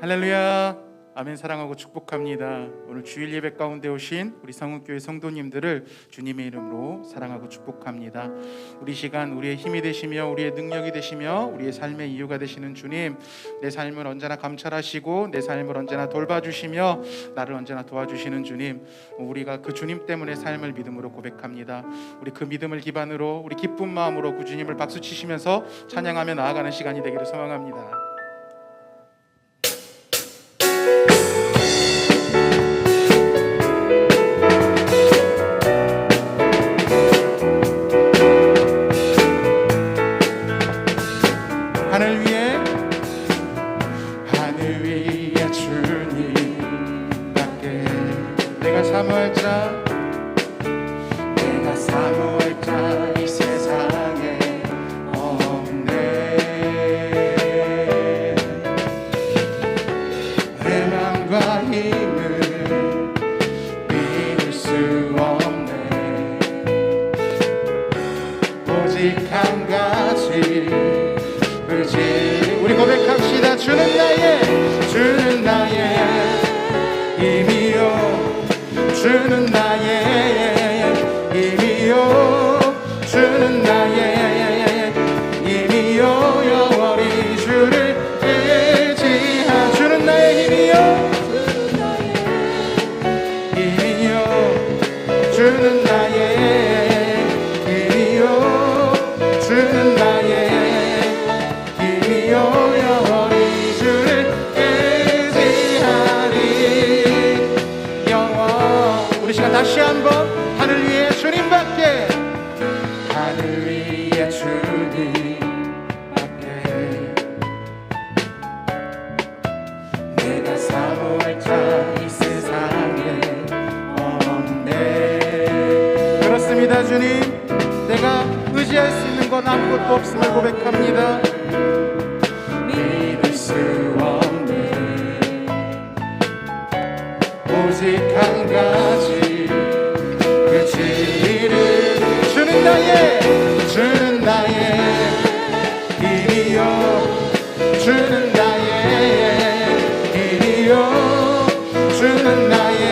할렐루야. 아멘. 사랑하고 축복합니다. 오늘 주일 예배 가운데 오신 우리 성읍교회 성도님들을 주님의 이름으로 사랑하고 축복합니다. 우리 시간 우리의 힘이 되시며 우리의 능력이 되시며 우리의 삶의 이유가 되시는 주님, 내 삶을 언제나 감찰하시고 내 삶을 언제나 돌봐주시며 나를 언제나 도와주시는 주님, 우리가 그 주님 때문에 삶을 믿음으로 고백합니다. 우리 그 믿음을 기반으로 우리 기쁜 마음으로 그 주님을 박수치시면서 찬양하며 나아가는 시간이 되기를 소망합니다. 하늘 위에 주님밖에 내가 사모할 자 이 세상에 없네. 내 맘과 힘을 믿을 수 없네. 오직 한 가지 우리 고백합시다. 주는 나의 힘이요, 주는 나의 힘이요, 주는 나의 힘이요, 영원히 주를 의지한 주는 나의 힘이요, 주는 나의 힘이요, 주는 나의 영원히 주를 의지하리. 영원. 우리 시간 다시 한번. 하늘 위에 주님밖에 내가 사모할 자 이 세상에 없네. 그렇습니다. 주님, 내가 의지할 수 있는 건 아무것도 없음을 고백합니다. 오직 한 가지 그 진리를 주는 나의 힘이요, 주는 나의 힘이요, 주는 나의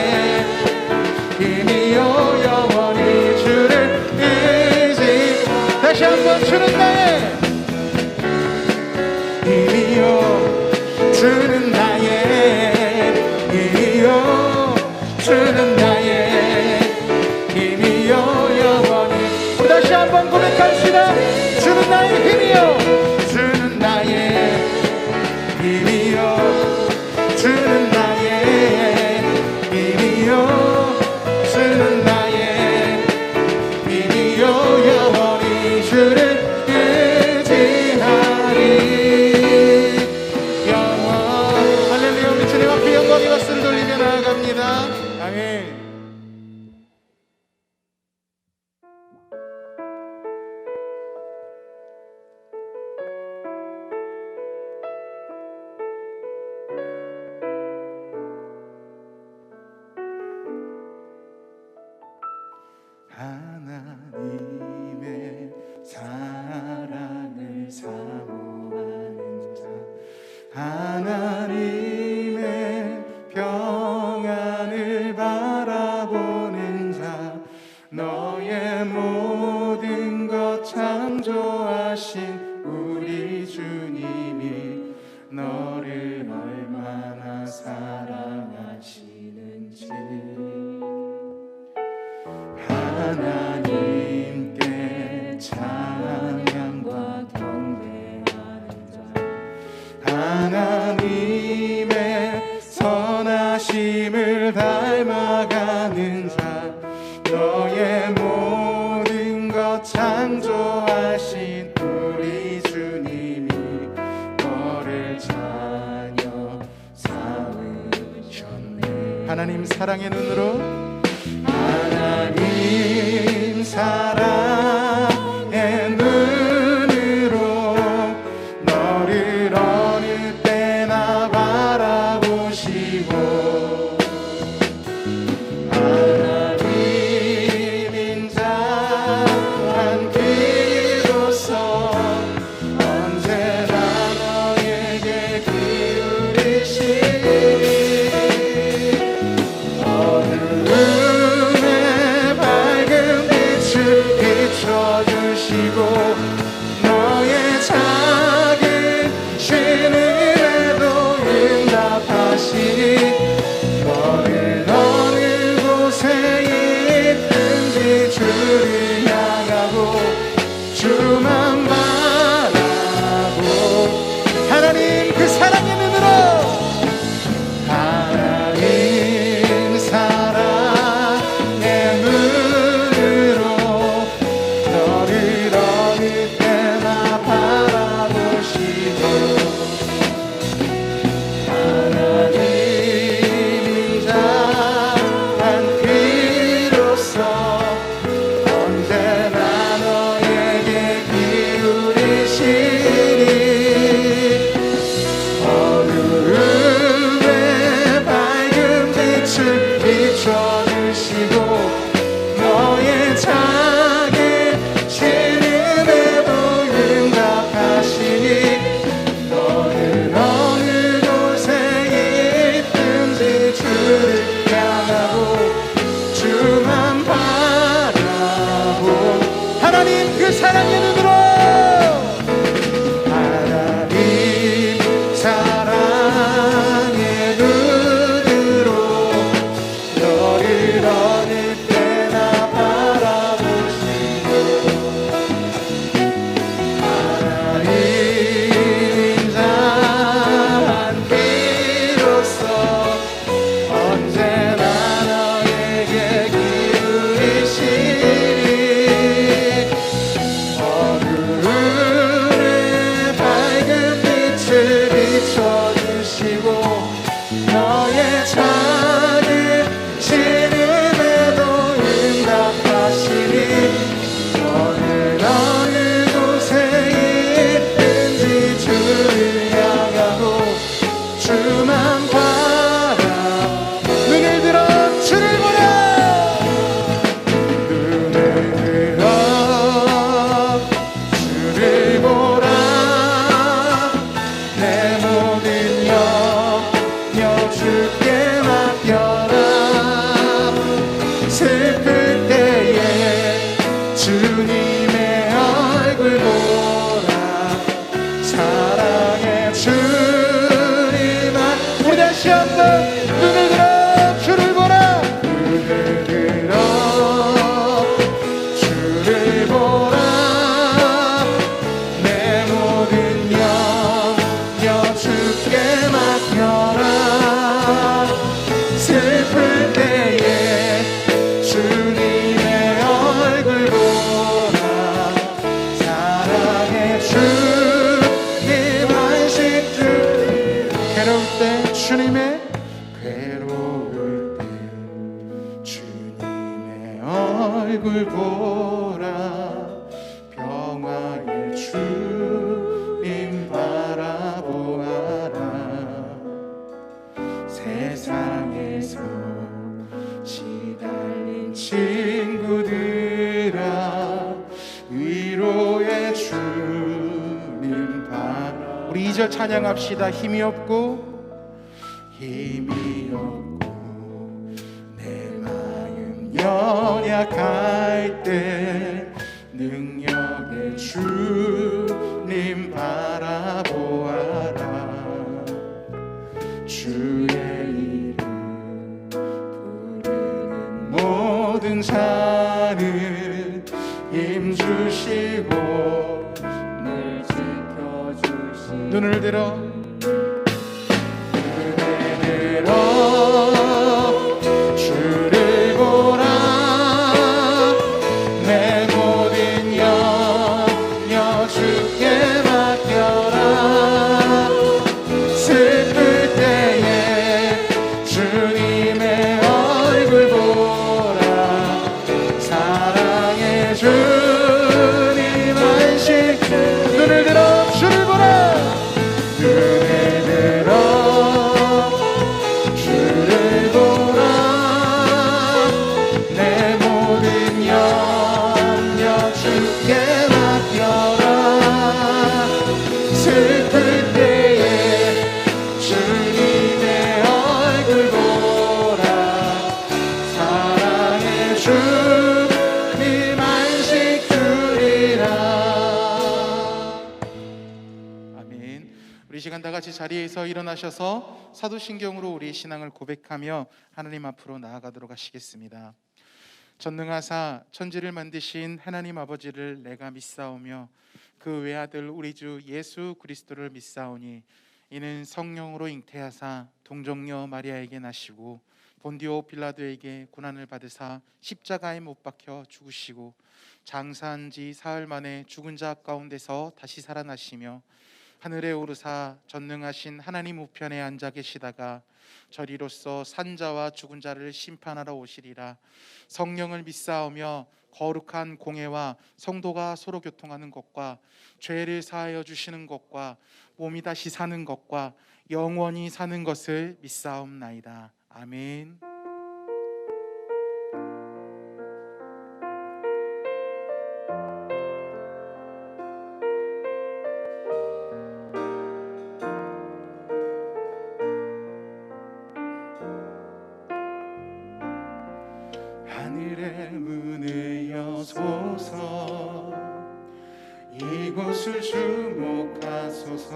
힘이요, 영원히 주를 의지. 다시 한번. 주는 나의 힘이요, 주는 나의 힘이요, 주는 나의 힘이요, 영원히. 우리 다시 한번 고백합시다. 주는 나의 힘이요, 주는 나의 힘이요, 주는 나의 힘이요, 주는 나의 힘이요, 영원히 주를 의지하리. 영원. 할렐루야. 우리 주님 앞에 영광의 박수를 돌리며 나아갑니다. 아멘. 하나님의 사랑을 사모하는 자, 하나님의 평안을 바라보는 자, 너의 모든 것 창조하신 우리 주님이 너를 얼마나 사랑하시는지. 하나님께 찬양과 경배하는 자, 하나님의 선하심을 닮아가는 자, 너의 모든 것 창조하신 우리 주님이 너를 자녀 삼으셨네. 하나님 사랑의 눈으로, 하나님 사랑의 눈으로 너를 어느 때나 바라보시고, 하나님인 자 한 귀로서 언제나 너에게 기울이 얼굴 보라 평화의 주님 바라보아라. 세상에서 시달린 친구들아 위로의 주님 바라. 우리 2절 찬양합시다. 힘이 없고 연약할 때 능력의 주님 바라보아라. 주의 이름 부르는 모든 자는 힘주시고 늘 지켜주시고 눈을 들어 주님 안식 눈을 들어 주를 보라. 시간 다 같이 자리에서 일어나셔서 사도신경으로 우리의 신앙을 고백하며 하나님 앞으로 나아가도록 하시겠습니다. 전능하사 천지를 만드신 하나님 아버지를 내가 믿사오며 그 외아들 우리 주 예수 그리스도를 믿사오니 이는 성령으로 잉태하사 동정녀 마리아에게 나시고 본디오 빌라도에게 고난을 받으사 십자가에 못 박혀 죽으시고 장사한 지 사흘 만에 죽은 자 가운데서 다시 살아나시며 하늘에 오르사 전능하신 하나님 우편에 앉아 계시다가 저리로서 산자와 죽은 자를 심판하러 오시리라. 성령을 믿사오며 거룩한 공회와 성도가 서로 교통하는 것과 죄를 사하여 주시는 것과 몸이 다시 사는 것과 영원히 사는 것을 믿사옵나이다. 아멘. 하늘의 문을 여소서 이곳을 주목하소서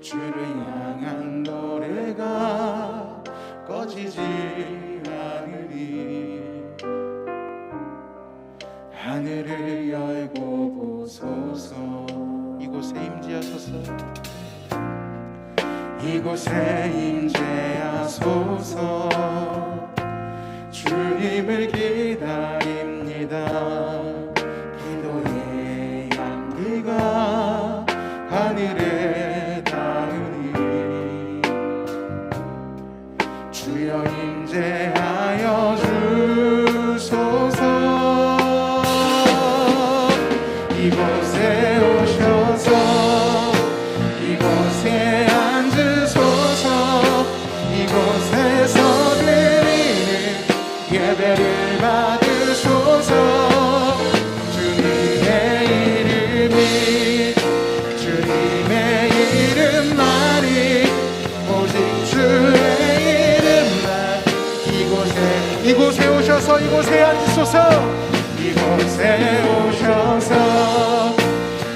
주를 향한 노래가 꺼지지 않으리 하늘을 열고 보소서 이곳에 임재하소서 이곳에 임재하소서 주님을 기다립니다 기도의 향기가 하늘에 닿으니 주여 임재하여 주소서 이곳에 오셔서 이곳에 앉으소서 이곳에서 드리는 예배를 받으소서 주님의 이름만이 오직 주의 이름만 이곳에 오셔서 이곳에 앉으소서 이곳에 오셔서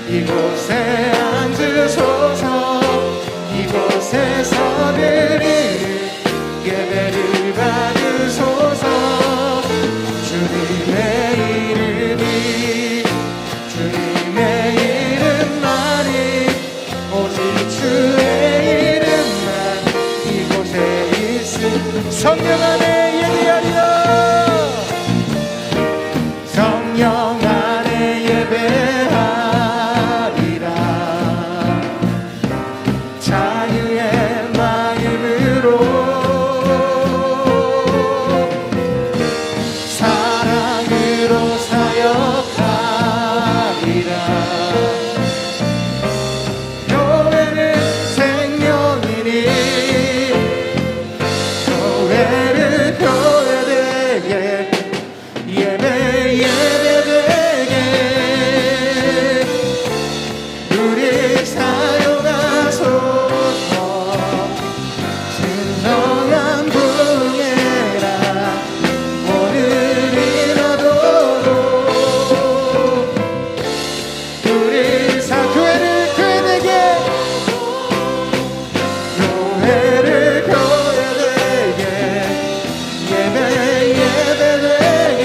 이곳에 앉으소서 이곳에서 드리는 예배를 받으소서 주님의 이름만이 오직 주의 이름만 이곳에 있음 성령 안에 예배하리라 성령 안에 예배하리라 자유의 마음으로 사랑으로 사역하리라 교회는 생명이니 교회를 교회되게 예배되게 우리 사용하소서 진정한 부흥회라 오늘이 나도록 우리 교회를 교회되게 교회를 교회되게 예배되게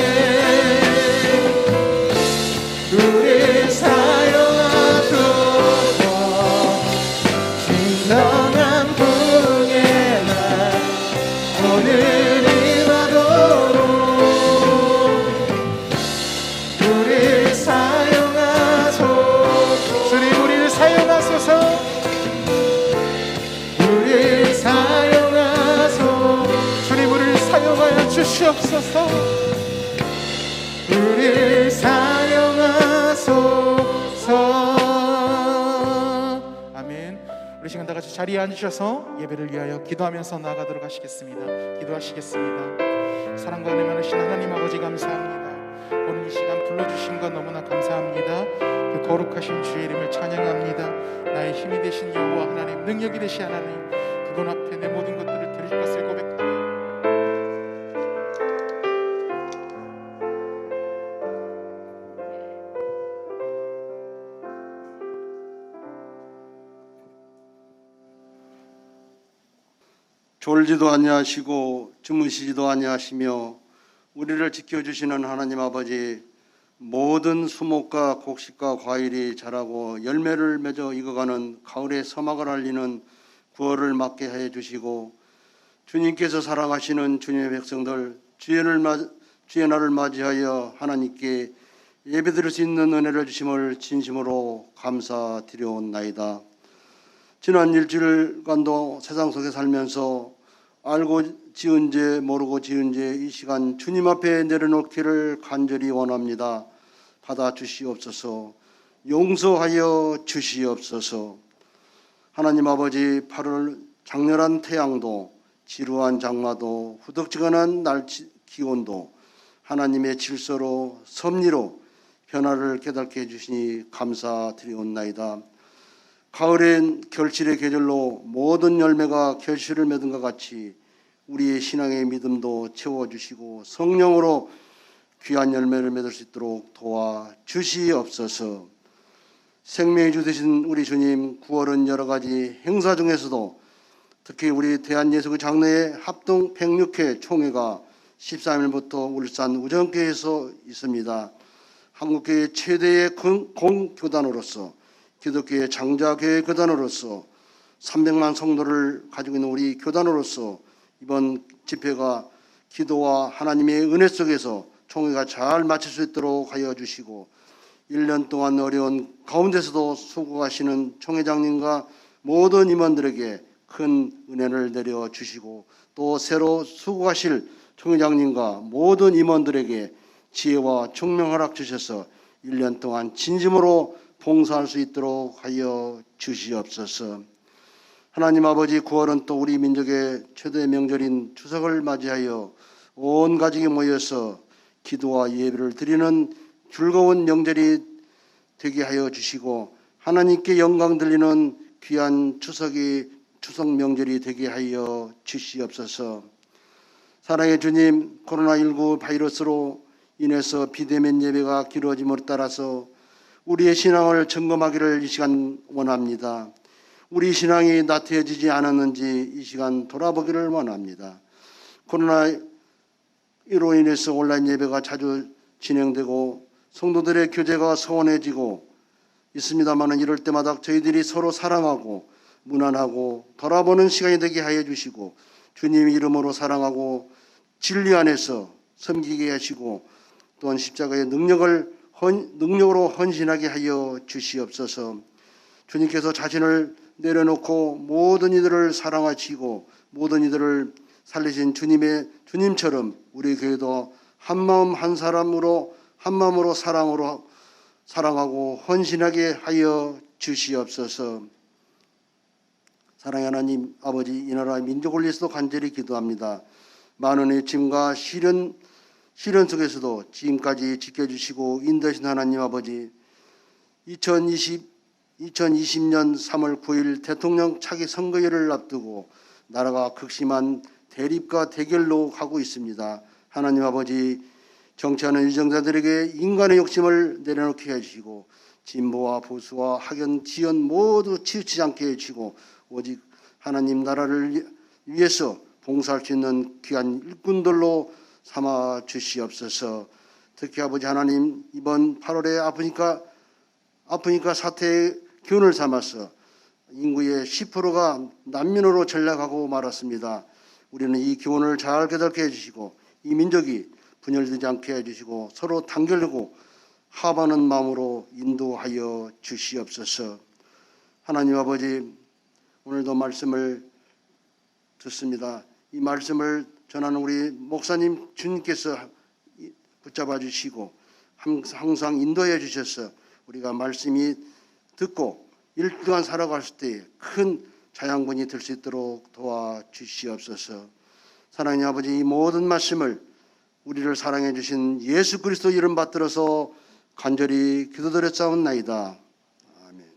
우리 사용하소서 진정한 부흥의 날 오늘이 와도록 우리 사용하소서 주님 우리를 사용하소서 우리를 사용하소서 주님 우리를 사용하여 주시옵소서 우리를 사용하소서 아멘. 우리 시간 다 같이 자리에 앉으셔서 예배를 위하여 기도하면서 나아가도록 하시겠습니다. 기도하시겠습니다. 사랑과 은혜 많으신 하나님 아버지 감사합니다. 오늘 이 시간 불러주신 것 너무나 감사합니다. 그 거룩하신 주의 이름을 찬양합니다. 나의 힘이 되신 여호와 하나님 능력이 되신 하나님 그분 앞에 내 모든 것들을 드릴 것을 고백합니다. 졸지도 아니하시고 주무시지도 아니하시며 우리를 지켜주시는 하나님 아버지, 모든 수목과 곡식과 과일이 자라고 열매를 맺어 익어가는 가을의 서막을 알리는 9월을 맞게 해 주시고, 주님께서 사랑하시는 주님의 백성들 주의 날을 맞이하여 하나님께 예배드릴 수 있는 은혜를 주심을 진심으로 감사드려옵나이다. 지난 일주일간도 세상 속에 살면서 알고 지은 죄 모르고 지은 죄 이 시간 주님 앞에 내려놓기를 간절히 원합니다. 받아주시옵소서. 용서하여 주시옵소서. 하나님 아버지, 8월 장렬한 태양도 지루한 장마도 후덕지근한 기온도 하나님의 질서로 섭리로 변화를 깨닫게 해주시니 감사드리옵나이다. 가을엔 결실의 계절로 모든 열매가 결실을 맺은 것 같이 우리의 신앙의 믿음도 채워주시고 성령으로 귀한 열매를 맺을 수 있도록 도와주시옵소서. 생명의 주 되신 우리 주님, 9월은 여러 가지 행사 중에서도 특히 우리 대한예수교 장로회 합동 106회 총회가 13일부터 울산 우정교회에서 있습니다. 한국교회 최대의 공교단으로서, 기독교의 장자교회 교단으로서 300만 성도를 가지고 있는 우리 교단으로서 이번 집회가 기도와 하나님의 은혜 속에서 총회가 잘 마칠 수 있도록 하여 주시고, 1년 동안 어려운 가운데서도 수고하시는 총회장님과 모든 임원들에게 큰 은혜를 내려주시고, 또 새로 수고하실 총회장님과 모든 임원들에게 지혜와 총명 허락 주셔서 1년 동안 진심으로 봉사할 수 있도록 하여 주시옵소서. 하나님 아버지, 9월은 또 우리 민족의 최대 명절인 추석을 맞이하여 온 가족이 모여서 기도와 예배를 드리는 즐거운 명절이 되게 하여 주시고, 하나님께 영광 돌리는 귀한 추석 명절이 되게 하여 주시옵소서. 사랑의 주님, 코로나19 바이러스로 인해서 비대면 예배가 길어짐을 따라서 우리의 신앙을 점검하기를 이 시간 원합니다. 우리 신앙이 나태해지지 않았는지 이 시간 돌아보기를 원합니다. 코로나로 인해서 온라인 예배가 자주 진행되고 성도들의 교제가 소원해지고 있습니다만, 이럴 때마다 저희들이 서로 사랑하고 문안하고 돌아보는 시간이 되게 하여 주시고, 주님 이름으로 사랑하고 진리 안에서 섬기게 하시고, 또한 십자가의 능력으로 헌신하게 하여 주시옵소서. 주님께서 자신을 내려놓고 모든 이들을 사랑하시고 모든 이들을 살리신 주님처럼 우리 교회도 한마음 한 사람으로 한 마음으로 사랑하고 헌신하게 하여 주시옵소서. 사랑의 하나님 아버지, 이 나라 민족을 위해서도 간절히 기도합니다. 많은 외침과 시련 속에서도 지금까지 지켜주시고 인도하신 하나님 아버지, 2020년 3월 9일 대통령 차기 선거일을 앞두고 나라가 극심한 대립과 대결로 가고 있습니다. 하나님 아버지, 정치하는 유정자들에게 인간의 욕심을 내려놓게 해주시고, 진보와 보수와 학연, 지연 모두 치우치지 않게 해주시고, 오직 하나님 나라를 위해서 봉사할 수 있는 귀한 일꾼들로 삼아 주시옵소서. 특히 아버지 하나님, 이번 8월에 아프니까 사태의 기운을 삼아서 인구의 10%가 난민으로 전락하고 말았습니다. 우리는 이 기운을 잘 깨닫게 해주시고, 이 민족이 분열되지 않게 해주시고, 서로 단결되고 합하는 마음으로 인도하여 주시옵소서. 하나님 아버지, 오늘도 말씀을 듣습니다. 이 말씀을 전하는 우리 목사님 주님께서 붙잡아 주시고 항상 인도해 주셔서 우리가 말씀이 듣고 1등한 살아갈 때 큰 자양분이 될 수 있도록 도와주시옵소서. 사랑하는 아버지, 이 모든 말씀을 우리를 사랑해 주신 예수 그리스도 이름 받들어서 간절히 기도드렸사옵나이다. 아멘.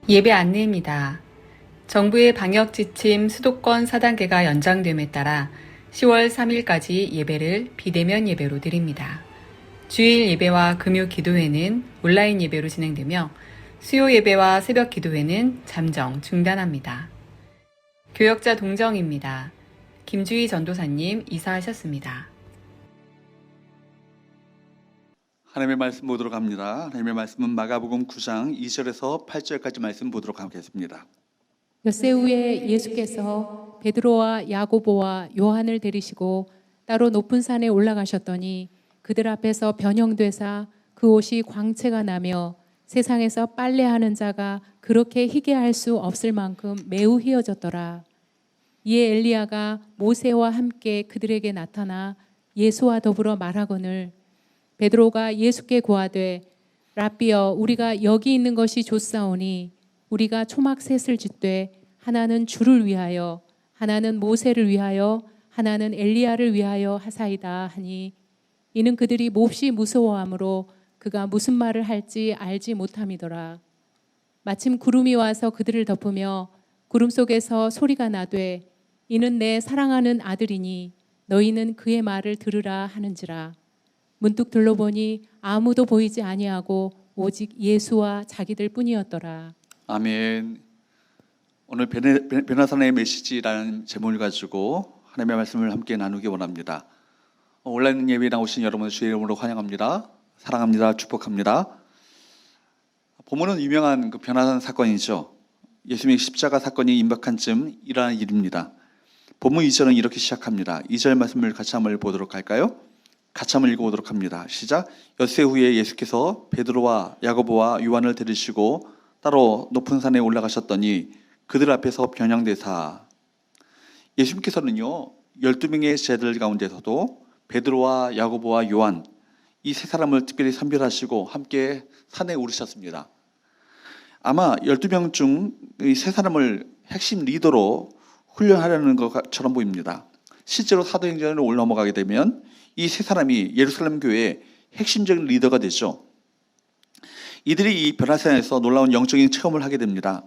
예배 안내입니다. 정부의 방역 지침 수도권 4단계가 연장됨에 따라 10월 3일까지 예배를 비대면 예배로 드립니다. 주일 예배와 금요 기도회는 온라인 예배로 진행되며 수요 예배와 새벽 기도회는 잠정 중단합니다. 교역자 동정입니다. 김주희 전도사님 이사하셨습니다. 하나님의 말씀 보도록 합니다. 하나님의 말씀은 마가복음 9장 2절에서 8절까지 말씀 보도록 하겠습니다. 엿새 후에 예수께서 베드로와 야고보와 요한을 데리시고 따로 높은 산에 올라가셨더니 그들 앞에서 변형되사 그 옷이 광채가 나며 세상에서 빨래하는 자가 그렇게 희게 할 수 없을 만큼 매우 희어졌더라. 이에 엘리야가 모세와 함께 그들에게 나타나 예수와 더불어 말하거늘 베드로가 예수께 고하되 라삐여 우리가 여기 있는 것이 좋사오니 우리가 초막 셋을 짓되 하나는 주를 위하여 하나는 모세를 위하여 하나는 엘리야를 위하여 하사이다 하니 이는 그들이 몹시 무서워하므로 그가 무슨 말을 할지 알지 못함이더라. 마침 구름이 와서 그들을 덮으며 구름 속에서 소리가 나되 이는 내 사랑하는 아들이니 너희는 그의 말을 들으라 하는지라. 문득 둘러보니 아무도 보이지 아니하고 오직 예수와 자기들 뿐이었더라. 아멘. 오늘 베나사나의 메시지라는 제목을 가지고 하나님의 말씀을 함께 나누기 원합니다. 온라인 예배에 나오신 여러분을 주의 이름으로 환영합니다. 사랑합니다. 축복합니다. 본문은 유명한 그 변화산 사건이죠. 예수님의 십자가 사건이 임박한 쯤 일어난 일입니다. 본문 2절은 이렇게 시작합니다. 2절 말씀을 같이 한번 보도록 할까요? 같이 한번 읽어보도록 합니다. 시작. 엿새 후에 예수께서 베드로와 야고보와 요한을 데리시고 따로 높은 산에 올라가셨더니 그들 앞에서 변형되사. 예수님께서는요 12명의 제자들 가운데서도 베드로와 야고보와 요한 이 세 사람을 특별히 선별하시고 함께 산에 오르셨습니다. 아마 12명 중 이 세 사람을 핵심 리더로 훈련하려는 것처럼 보입니다. 실제로 사도행전으로 올라가게 되면 이 세 사람이 예루살렘 교회의 핵심적인 리더가 되죠. 이들이 이 변화산에서 놀라운 영적인 체험을 하게 됩니다.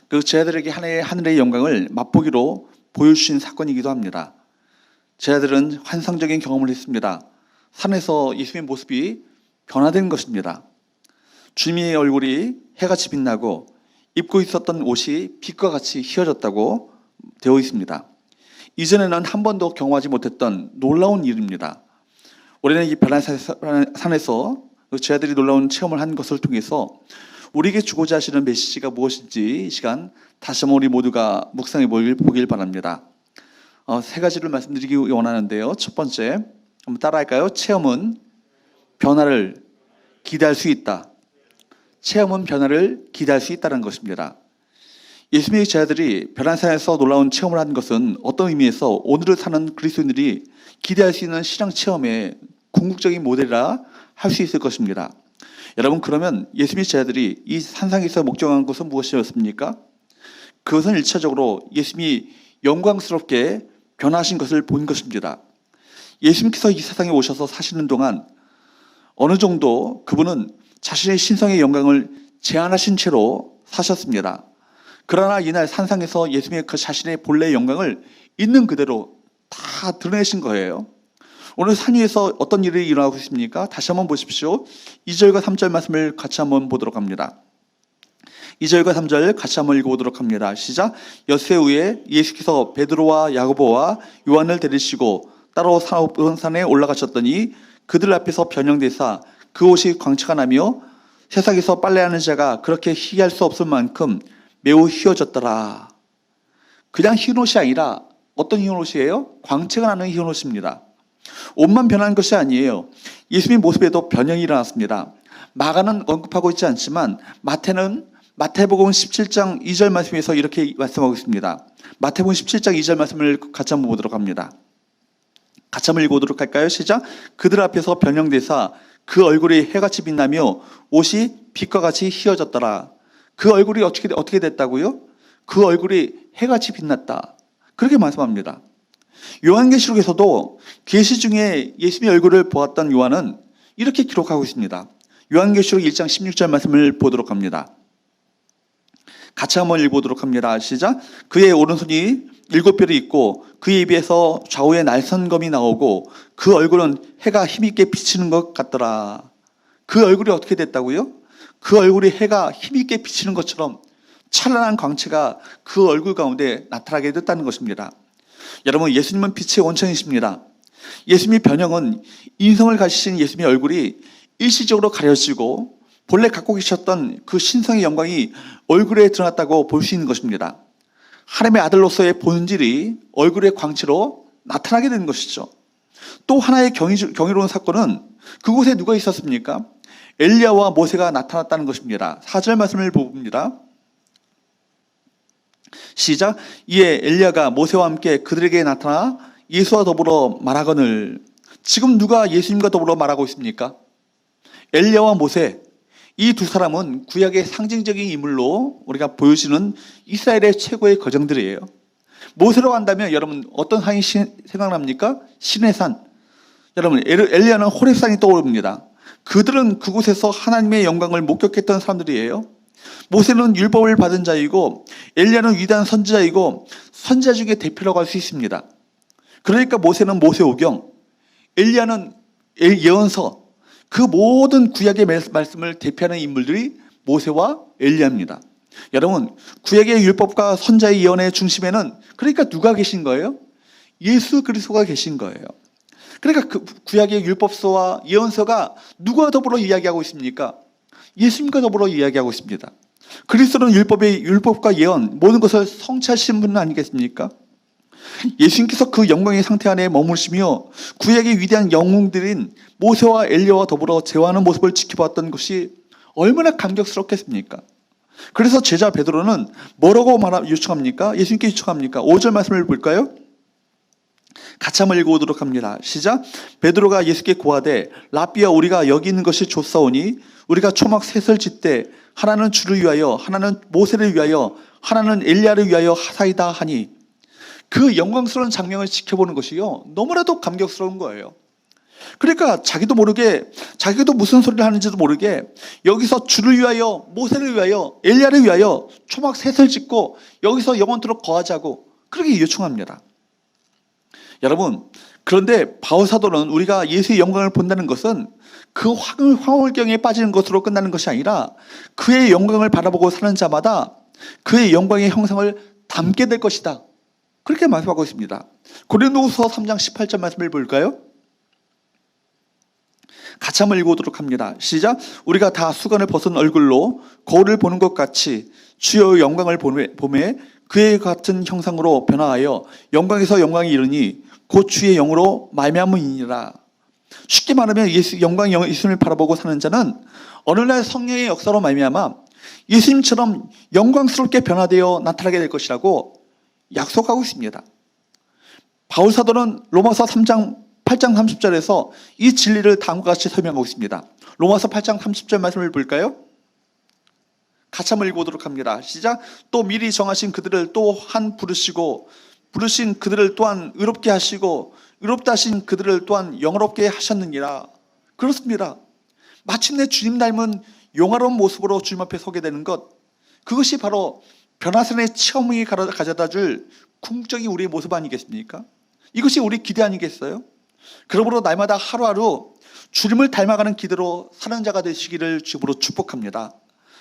그 제자들에게 하늘의 영광을 맛보기로 보여주신 사건이기도 합니다. 제자들은 환상적인 경험을 했습니다. 산에서 예수님의 모습이 변화된 것입니다. 주님의 얼굴이 해같이 빛나고 입고 있었던 옷이 빛과 같이 휘어졌다고 되어 있습니다. 이전에는 한 번도 경험하지 못했던 놀라운 일입니다. 우리는 이 변화산에서 제자들이 놀라운 체험을 한 것을 통해서 우리에게 주고자 하시는 메시지가 무엇인지 이 시간 다시 한번 우리 모두가 묵상해 보길 바랍니다. 세 가지를 말씀드리기 원하는데요. 첫 번째, 한번 따라할까요? 체험은 변화를 기대할 수 있다. 체험은 변화를 기대할 수 있다는 것입니다. 예수님의 제자들이 변화산에서 놀라운 체험을 한 것은 어떤 의미에서 오늘을 사는 그리스도인들이 기대할 수 있는 신앙 체험의 궁극적인 모델이라 할 수 있을 것입니다. 여러분, 그러면 예수님의 제자들이 이 산상에서 목적한 것은 무엇이었습니까? 그것은 1차적으로 예수님이 영광스럽게 변화하신 것을 본 것입니다. 예수님께서 이 세상에 오셔서 사시는 동안 어느 정도 그분은 자신의 신성의 영광을 제한하신 채로 사셨습니다. 그러나 이날 산상에서 예수님의 그 자신의 본래의 영광을 있는 그대로 다 드러내신 거예요. 오늘 산 위에서 어떤 일이 일어나고 있습니까? 다시 한번 보십시오. 2절과 3절 말씀을 같이 한번 보도록 합니다. 2절과 3절 같이 한번 읽어보도록 합니다. 시작. 엿새 후에 예수께서 베드로와 야고보와 요한을 데리시고 따로 산에 올라가셨더니 그들 앞에서 변형되사 그 옷이 광채가 나며 세상에서 빨래하는 자가 그렇게 희귀할 수 없을 만큼 매우 희어졌더라. 그냥 흰 옷이 아니라 어떤 흰 옷이에요? 광채가 나는 흰 옷입니다. 옷만 변한 것이 아니에요. 예수님의 모습에도 변형이 일어났습니다. 마가는 언급하고 있지 않지만 마태복음 17장 2절 말씀에서 이렇게 말씀하고 있습니다. 마태복음 17장 2절 말씀을 같이 한번 보도록 합니다. 같이 한번 읽어보도록 할까요? 시작. 그들 앞에서 변형되사 그 얼굴이 해같이 빛나며 옷이 빛과 같이 휘어졌더라. 그 얼굴이 어떻게 됐다고요? 그 얼굴이 해같이 빛났다. 그렇게 말씀합니다. 요한계시록에서도 계시 중에 예수님의 얼굴을 보았던 요한은 이렇게 기록하고 있습니다. 요한계시록 1장 16절 말씀을 보도록 합니다. 같이 한번 읽어보도록 합니다. 시작. 그의 오른손이 7별이 있고 그의 입에서 좌우에 날선검이 나오고 그 얼굴은 해가 힘있게 비치는 것 같더라. 그 얼굴이 어떻게 됐다고요? 그 얼굴이 해가 힘있게 비치는 것처럼 찬란한 광채가 그 얼굴 가운데 나타나게 됐다는 것입니다. 여러분, 예수님은 빛의 원천이십니다. 예수님의 변형은 인성을 가지신 예수님의 얼굴이 일시적으로 가려지고 본래 갖고 계셨던 그 신성의 영광이 얼굴에 드러났다고 볼 수 있는 것입니다. 하나님의 아들로서의 본질이 얼굴의 광채로 나타나게 되는 것이죠. 또 하나의 경이로운 사건은 그곳에 누가 있었습니까? 엘리야와 모세가 나타났다는 것입니다. 4절 말씀을 봅니다. 시작. 이에 엘리야가 모세와 함께 그들에게 나타나 예수와 더불어 말하거늘. 지금 누가 예수님과 더불어 말하고 있습니까? 엘리야와 모세, 이 두 사람은 구약의 상징적인 인물로 우리가 보여지는 이스라엘의 최고의 거정들이에요. 모세로 한다면 여러분 어떤 산이 생각납니까? 시내산. 여러분, 엘리야는 호렙산이 떠오릅니다. 그들은 그곳에서 하나님의 영광을 목격했던 사람들이에요. 모세는 율법을 받은 자이고 엘리야는 위대한 선지자이고 선지자 중에 대표라고 할 수 있습니다. 그러니까 모세는 모세오경, 엘리야는 예언서, 그 모든 구약의 말씀을 대표하는 인물들이 모세와 엘리야입니다. 여러분, 구약의 율법과 선지자의 예언의 중심에는 그러니까 누가 계신 거예요? 예수 그리스도가 계신 거예요. 그러니까 그 구약의 율법서와 예언서가 누구와 더불어 이야기하고 있습니까? 예수님과 더불어 이야기하고 있습니다. 그리스도는 율법과 예언 모든 것을 성취하신 분 아니겠습니까? 예수님께서 그 영광의 상태 안에 머무시며 구약의 위대한 영웅들인 모세와 엘리야와 더불어 제화하는 모습을 지켜봤던 것이 얼마나 감격스럽겠습니까? 그래서 제자 베드로는 뭐라고 요청합니까? 예수님께 요청합니까? 5절 말씀을 볼까요? 같이 한번 읽어보도록 합니다. 시작. 베드로가 예수께 고하되 랍비야, 우리가 여기 있는 것이 좋사오니 우리가 초막 셋을 짓되 하나는 주를 위하여 하나는 모세를 위하여 하나는 엘리야를 위하여 하사이다 하니, 그 영광스러운 장면을 지켜보는 것이요 너무나도 감격스러운 거예요. 그러니까 자기도 모르게, 자기도 무슨 소리를 하는지도 모르게 여기서 주를 위하여 모세를 위하여 엘리야를 위하여 초막 셋을 짓고 여기서 영원토록 거하자고 그렇게 요청합니다. 여러분, 그런데 바울 사도는 우리가 예수의 영광을 본다는 것은 그 황홀경에 빠지는 것으로 끝나는 것이 아니라 그의 영광을 바라보고 사는 자마다 그의 영광의 형상을 담게 될 것이다, 그렇게 말씀하고 있습니다. 고린도후서 3장 18절 말씀을 볼까요? 같이 한번 읽어보도록 합니다. 시작. 우리가 다 수건을 벗은 얼굴로 거울을 보는 것 같이 주의 영광을 보매 그의 같은 형상으로 변화하여 영광에서 영광이 이르니 곧 주의 영으로 말미암음이니라. 쉽게 말하면 예수님을 바라보고 사는 자는 어느 날 성령의 역사로 말미암아 예수님처럼 영광스럽게 변화되어 나타나게 될 것이라고 약속하고 있습니다. 바울 사도는 로마서 8장 30절에서 이 진리를 다음과 같이 설명하고 있습니다. 로마서 8장 30절 말씀을 볼까요? 같이 한번 읽어보도록 합니다. 시작. 또 미리 정하신 그들을 또한 부르신 그들을 또한 의롭게 하시고 의롭다 하신 그들을 또한 영화롭게 하셨느니라. 그렇습니다. 마침내 주님 닮은 영화로운 모습으로 주님 앞에 서게 되는 것, 그것이 바로 변화산의 체험이 가져다 줄 궁극적인 우리의 모습 아니겠습니까? 이것이 우리 기대 아니겠어요? 그러므로 날마다 하루하루 주님을 닮아가는 기대로 사는 자가 되시기를 주님으로 축복합니다.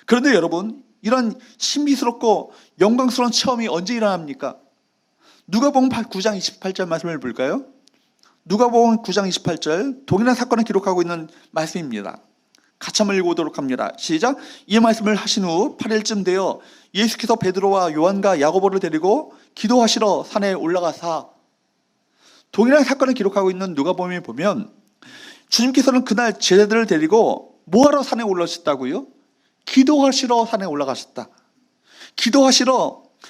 그런데 여러분, 이런 신비스럽고 영광스러운 체험이 언제 일어납니까? 누가복음 9장 28절 말씀을 볼까요? 누가복음 9장 28절, 동일한 사건을 기록하고 있는 말씀입니다. 같이 한번 읽어보도록 합니다. 시작. 이 말씀을 하신 후 8일쯤 되어 예수께서 베드로와 요한과 야고보를 데리고 기도하시러 산에 올라가사. 동일한 사건을 기록하고 있는 누가복음에 보면 주님께서는 그날 제자들을 데리고 뭐하러 산에 올라가셨다고요? 기도하시러 산에 올라가셨다.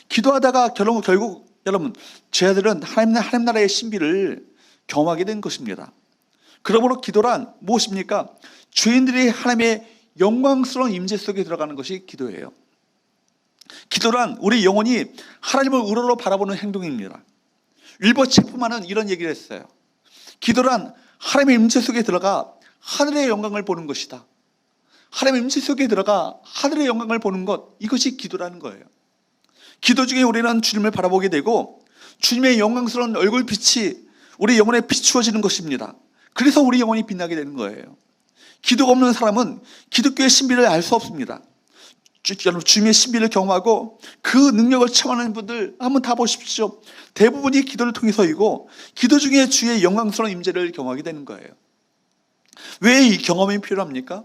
기도하다가 결국 여러분, 제자들은 하나님 나라의 신비를 경험하게 된 것입니다. 그러므로 기도란 무엇입니까? 죄인들이 하나님의 영광스러운 임재 속에 들어가는 것이 기도예요. 기도란 우리 영혼이 하나님을 우러러 바라보는 행동입니다. 일부 책부만은 이런 얘기를 했어요. 기도란 하나님의 임재 속에 들어가 하늘의 영광을 보는 것이다. 하나님의 임재 속에 들어가 하늘의 영광을 보는 것, 이것이 기도라는 거예요. 기도 중에 우리는 주님을 바라보게 되고 주님의 영광스러운 얼굴빛이 우리 영혼에 비추어지는 것입니다. 그래서 우리 영혼이 빛나게 되는 거예요. 기도가 없는 사람은 기독교의 신비를 알 수 없습니다. 여러분, 주님의 신비를 경험하고 그 능력을 체험하는 분들 한번 다 보십시오. 대부분이 기도를 통해서이고 기도 중에 주의 영광스러운 임재를 경험하게 되는 거예요. 왜 이 경험이 필요합니까?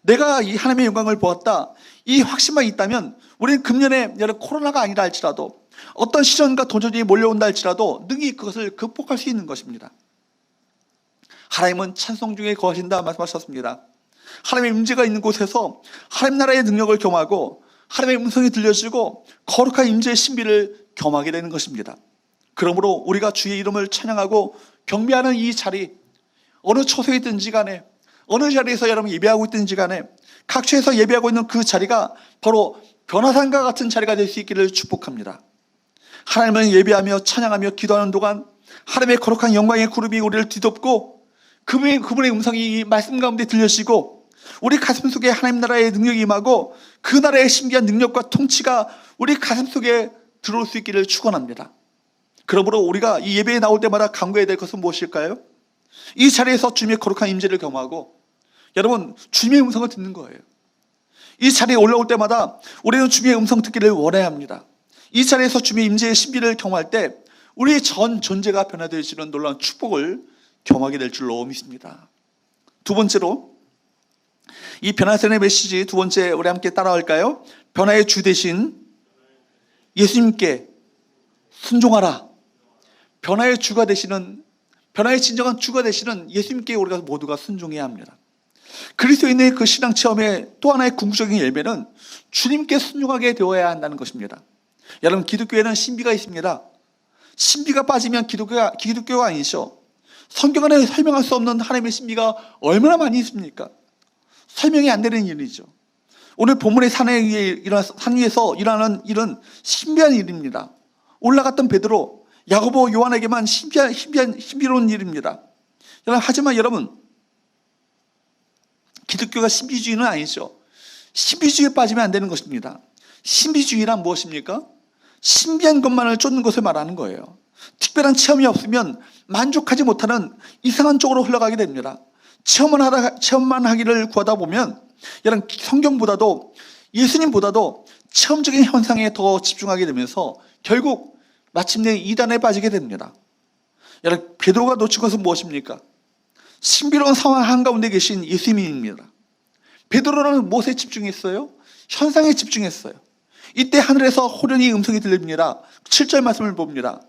내가 이 하나님의 영광을 보았다, 이 확신만 있다면 우리는 금년에 코로나가 아니라 할지라도 어떤 시련과 도전이 몰려온다 할지라도 능히 그것을 극복할 수 있는 것입니다. 하나님은 찬송 중에 거하신다 말씀하셨습니다. 하나님의 임재가 있는 곳에서 하나님 나라의 능력을 경험하고 하나님의 음성이 들려지고 거룩한 임재의 신비를 경험하게 되는 것입니다. 그러므로 우리가 주의 이름을 찬양하고 경배하는 이 자리, 어느 처소에 있든지 간에 어느 자리에서 여러분 예배하고 있든지 간에 각처에서 예배하고 있는 그 자리가 바로 변화산과 같은 자리가 될 수 있기를 축복합니다. 하나님을 예배하며 찬양하며 기도하는 동안 하나님의 거룩한 영광의 구름이 우리를 뒤덮고 그분의 음성이 이 말씀 가운데 들려지고 우리 가슴 속에 하나님 나라의 능력이 임하고 그 나라의 신기한 능력과 통치가 우리 가슴 속에 들어올 수 있기를 축원합니다. 그러므로 우리가 이 예배에 나올 때마다 간구해야 될 것은 무엇일까요? 이 자리에서 주님의 거룩한 임재를 경험하고 여러분, 주님의 음성을 듣는 거예요. 이 자리에 올라올 때마다 우리는 주님의 음성 듣기를 원해야 합니다. 이 자리에서 주님의 임재의 신비를 경험할 때 우리의 전 존재가 변화되어지는 놀라운 축복을 경험하게 될 줄로 믿습니다. 두 번째로, 이 변화산의 메시지 두 번째 우리 함께 따라할까요? 변화의 주 되신 예수님께 순종하라. 변화의 주가 되시는, 변화의 진정한 주가 되시는 예수님께 우리가 모두가 순종해야 합니다. 그리스도인의 그 신앙 체험의 또 하나의 궁극적인 열매는 주님께 순종하게 되어야 한다는 것입니다. 여러분, 기독교에는 신비가 있습니다. 신비가 빠지면 기독교가 아니죠. 성경 안에 설명할 수 없는 하나님의 신비가 얼마나 많이 있습니까? 설명이 안 되는 일이죠. 오늘 본문의 산 위에서 일어나는 일은 신비한 일입니다. 올라갔던 베드로, 야고보, 요한에게만 신비로운 일입니다. 하지만 여러분, 기독교가 신비주의는 아니죠. 신비주의에 빠지면 안 되는 것입니다. 신비주의란 무엇입니까? 신비한 것만을 쫓는 것을 말하는 거예요. 특별한 체험이 없으면 만족하지 못하는 이상한 쪽으로 흘러가게 됩니다. 체험만 하기를 구하다 보면 여러분, 성경보다도 예수님보다도 체험적인 현상에 더 집중하게 되면서 결국 마침내 이단에 빠지게 됩니다. 여러분, 베드로가 놓친 것은 무엇입니까? 신비로운 상황 한가운데 계신 예수님입니다. 베드로는 무엇에 집중했어요? 현상에 집중했어요. 이때 하늘에서 호련히 음성이 들립니다. 7절 말씀을 봅니다.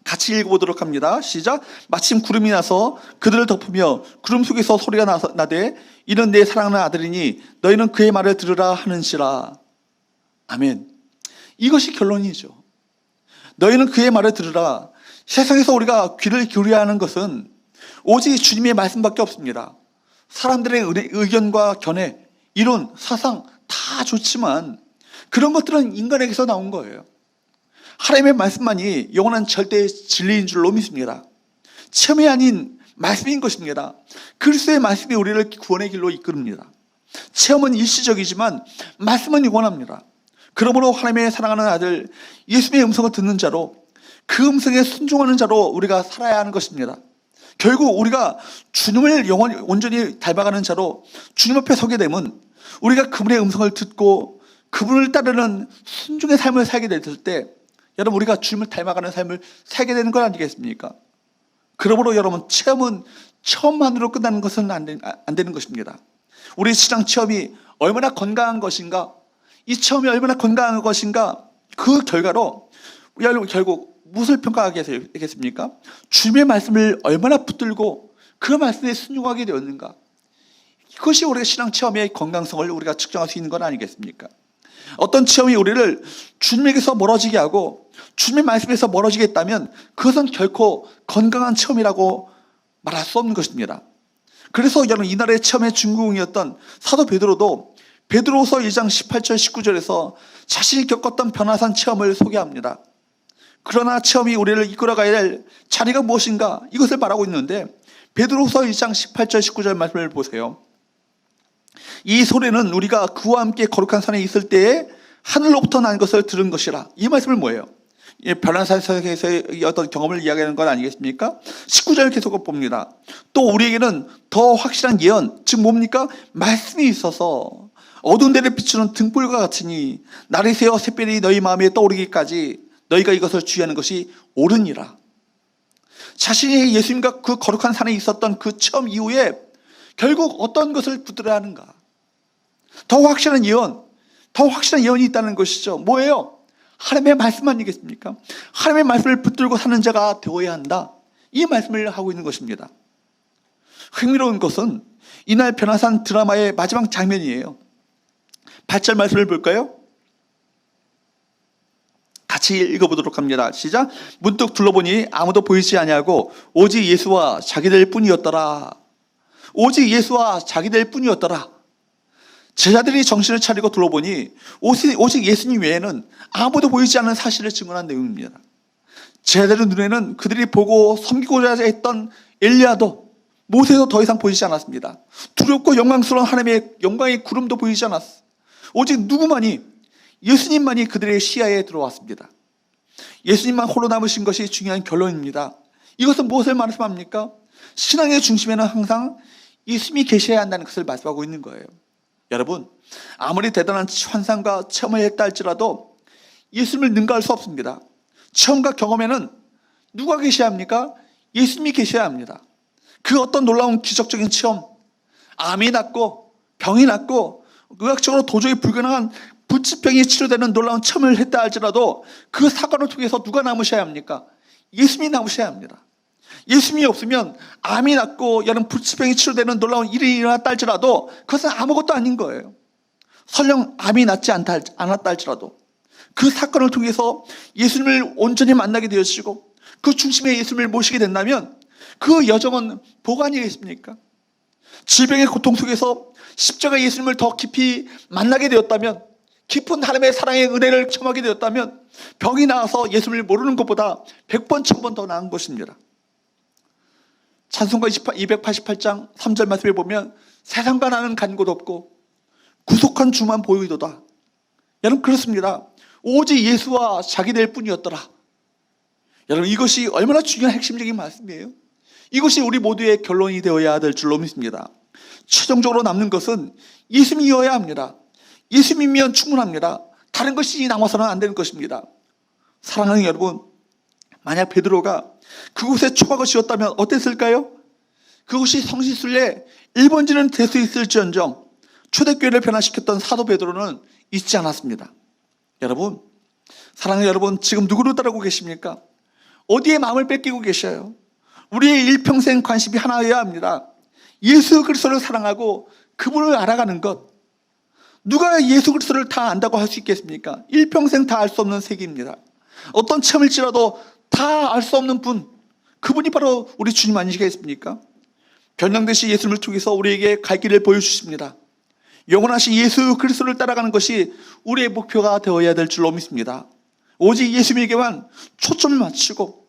같이 읽어보도록 합니다. 시작. 마침 구름이 나서 그들을 덮으며 구름 속에서 소리가 나되 이는 내 사랑하는 아들이니 너희는 그의 말을 들으라 하는시라. 아멘. 이것이 결론이죠. 너희는 그의 말을 들으라. 세상에서 우리가 귀를 기울여야 하는 것은 오직 주님의 말씀밖에 없습니다. 사람들의 의견과 견해, 이론, 사상 다 좋지만 그런 것들은 인간에게서 나온 거예요. 하나님의 말씀만이 영원한 절대의 진리인 줄로 믿습니다. 체험이 아닌 말씀인 것입니다. 그리스도의 말씀이 우리를 구원의 길로 이끌입니다. 체험은 일시적이지만 말씀은 영원합니다. 그러므로 하나님의 사랑하는 아들 예수님의 음성을 듣는 자로, 그 음성에 순종하는 자로 우리가 살아야 하는 것입니다. 결국 우리가 주님을 온전히 닮아가는 자로 주님 앞에 서게 되면 우리가 그분의 음성을 듣고 그분을 따르는 순종의 삶을 살게 될 때 여러분, 우리가 주님을 닮아가는 삶을 살게 되는 것 아니겠습니까? 그러므로 여러분, 체험은 체험만으로 끝나는 것은 안 되는 것입니다. 우리 신앙 체험이 얼마나 건강한 것인가, 이 체험이 얼마나 건강한 것인가, 그 결과로 여러분 결국 무엇을 평가하겠습니까? 주님의 말씀을 얼마나 붙들고 그 말씀에 순종하게 되었는가, 이것이 우리가 신앙 체험의 건강성을 우리가 측정할 수 있는 건 아니겠습니까? 어떤 체험이 우리를 주님에게서 멀어지게 하고 주님의 말씀에서 멀어지게 했다면 그것은 결코 건강한 체험이라고 말할 수 없는 것입니다. 그래서 여러분, 이날의 체험의 중궁이었던 사도 베드로도 베드로서 1장 18절 19절에서 자신이 겪었던 변화산 체험을 소개합니다. 그러나 체험이 우리를 이끌어가야 할 자리가 무엇인가, 이것을 말하고 있는데 베드로서 1장 18절 19절 말씀을 보세요. 이 소리는 우리가 그와 함께 거룩한 산에 있을 때에 하늘로부터 난 것을 들은 것이라. 이 말씀은 뭐예요? 변화사에서의 어떤 경험을 이야기하는 건 아니겠습니까? 19절 계속 봅니다. 또 우리에게는 더 확실한 예언, 즉 뭡니까? 말씀이 있어서 어두운 데를 비추는 등불과 같으니 날이 새어 샛별이 너희 마음에 떠오르기까지 너희가 이것을 주의하는 것이 옳으니라. 자신이 예수님과 그 거룩한 산에 있었던 그 처음 이후에 결국 어떤 것을 붙들어야 하는가? 더 확실한 예언이 있다는 것이죠. 뭐예요? 하나님의 말씀 아니겠습니까? 하나님의 말씀을 붙들고 사는 자가 되어야 한다. 이 말씀을 하고 있는 것입니다. 흥미로운 것은 이날 변화산 드라마의 마지막 장면이에요. 8절 말씀을 볼까요? 같이 읽어보도록 합니다. 시작. 문득 둘러보니 아무도 보이지 아니하고 오직 예수와 자기들 뿐이었더라. 오직 예수와 자기들 뿐이었더라. 제자들이 정신을 차리고 둘러보니 오직 예수님 외에는 아무도 보이지 않는 사실을 증언한 내용입니다. 제자들의 눈에는 그들이 보고 섬기고자 했던 엘리야도 모세도 더 이상 보이지 않았습니다. 두렵고 영광스러운 하나님의 영광의 구름도 보이지 않았어. 오직 예수님만이 그들의 시야에 들어왔습니다. 예수님만 홀로 남으신 것이 중요한 결론입니다. 이것은 무엇을 말씀합니까? 신앙의 중심에는 항상 예수님이 계셔야 한다는 것을 말씀하고 있는 거예요. 여러분, 아무리 대단한 환상과 체험을 했다 할지라도 예수님을 능가할 수 없습니다. 체험과 경험에는 누가 계셔야 합니까? 예수님이 계셔야 합니다. 그 어떤 놀라운 기적적인 체험, 암이 낫고 병이 낫고 의학적으로 도저히 불가능한 불치병이 치료되는 놀라운 체험을 했다 할지라도 그 사건을 통해서 누가 남으셔야 합니까? 예수님이 남으셔야 합니다. 예수님이 없으면 암이 낫고 여러 불치병이 치료되는 놀라운 일이 일어났다 할지라도 그것은 아무것도 아닌 거예요. 설령 암이 낫지 않았다 할지라도 그 사건을 통해서 예수님을 온전히 만나게 되었시고 그 중심에 예수님을 모시게 된다면 그 여정은 복 아니겠습니까? 질병의 고통 속에서 십자가 예수님을 더 깊이 만나게 되었다면, 깊은 하나님의 사랑의 은혜를 경험하게 되었다면 병이 나아서 예수님을 모르는 것보다 100번 1000번 더 나은 것입니다. 찬송가 288장 3절 말씀에 보면 세상과 나는 간 곳 없고 구속한 주만 보이도다. 여러분, 그렇습니다. 오직 예수와 자기들 뿐이었더라. 여러분, 이것이 얼마나 중요한 핵심적인 말씀이에요. 이것이 우리 모두의 결론이 되어야 될 줄로 믿습니다. 최종적으로 남는 것은 예수님이어야 합니다. 예수님이면 충분합니다. 다른 것이 남아서는 안 되는 것입니다. 사랑하는 여러분, 만약 베드로가 그곳에 초막을 씌웠다면 어땠을까요? 그곳이 성시순례 1번지는 될 수 있을지언정 초대교회를 변화시켰던 사도 베드로는 잊지 않았습니다. 여러분, 사랑하는 여러분, 지금 누구를 따르고 계십니까? 어디에 마음을 뺏기고 계셔요? 우리의 일평생 관심이 하나여야 합니다. 예수 그리스도를 사랑하고 그분을 알아가는 것. 누가 예수 그리스도를 다 안다고 할 수 있겠습니까? 일평생 다 알 수 없는 세계입니다. 어떤 체험일지라도 다 알 수 없는 분, 그분이 바로 우리 주님 아니시겠습니까? 변장되신 예수님을 통해서 우리에게 갈 길을 보여주십니다. 영원하신 예수 그리스도를 따라가는 것이 우리의 목표가 되어야 될 줄로 믿습니다. 오직 예수님에게만 초점을 맞추고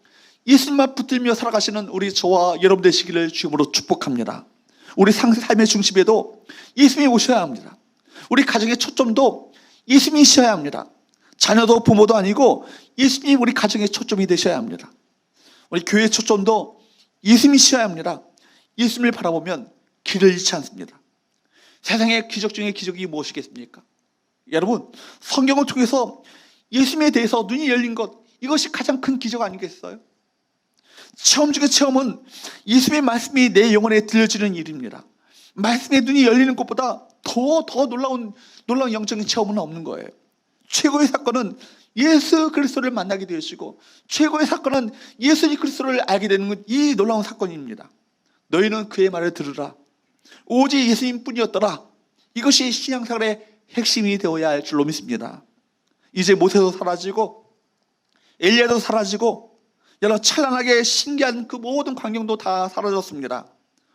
예수님만 붙들며 살아가시는 우리 저와 여러분 되시기를 주님으로 축복합니다. 우리 삶의 중심에도 예수님이 오셔야 합니다. 우리 가정의 초점도 예수님이셔야 합니다. 자녀도 부모도 아니고 예수님이 우리 가정의 초점이 되셔야 합니다. 우리 교회의 초점도 예수님이셔야 합니다. 예수님을 바라보면 길을 잃지 않습니다. 세상의 기적 중에 기적이 무엇이겠습니까? 여러분, 성경을 통해서 예수님에 대해서 눈이 열린 것, 이것이 가장 큰 기적 아니겠어요? 체험 중에 체험은 예수님의 말씀이 내 영혼에 들려지는 일입니다. 말씀의 눈이 열리는 것보다 더 놀라운 영적인 체험은 없는 거예요. 최고의 사건은 예수 그리스도를 만나게 되시고, 최고의 사건은 예수 그리스도를 알게 되는 이 놀라운 사건입니다. 너희는 그의 말을 들으라. 오직 예수님 뿐이었더라. 이것이 신앙생활의 핵심이 되어야 할 줄로 믿습니다. 이제 모세도 사라지고 엘리야도 사라지고 여러 찬란하게 신기한 그 모든 광경도 다 사라졌습니다.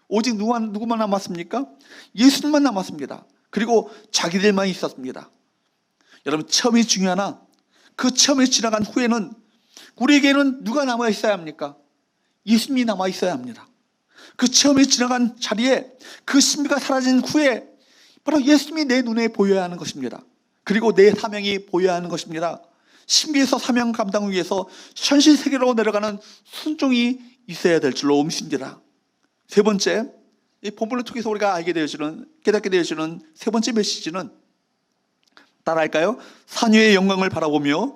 오직 누구만 남았습니까? 예수님만 남았습니다. 그리고 자기들만 있었습니다. 여러분, 체험이 중요하나 그 체험이 지나간 후에는 우리에게는 누가 남아 있어야 합니까? 예수님이 남아 있어야 합니다. 그 체험이 지나간 자리에 그 신비가 사라진 후에 바로 예수님이 내 눈에 보여야 하는 것입니다. 그리고 내 사명이 보여야 하는 것입니다. 신비에서 사명 감당을 위해서 현실 세계로 내려가는 순종이 있어야 될 줄로 믿습니다. 세 번째, 이 본문을 통해서 우리가 알게 되어지는, 깨닫게 되어지는 세 번째 메시지는 따라할까요? 산 위의 영광을 바라보며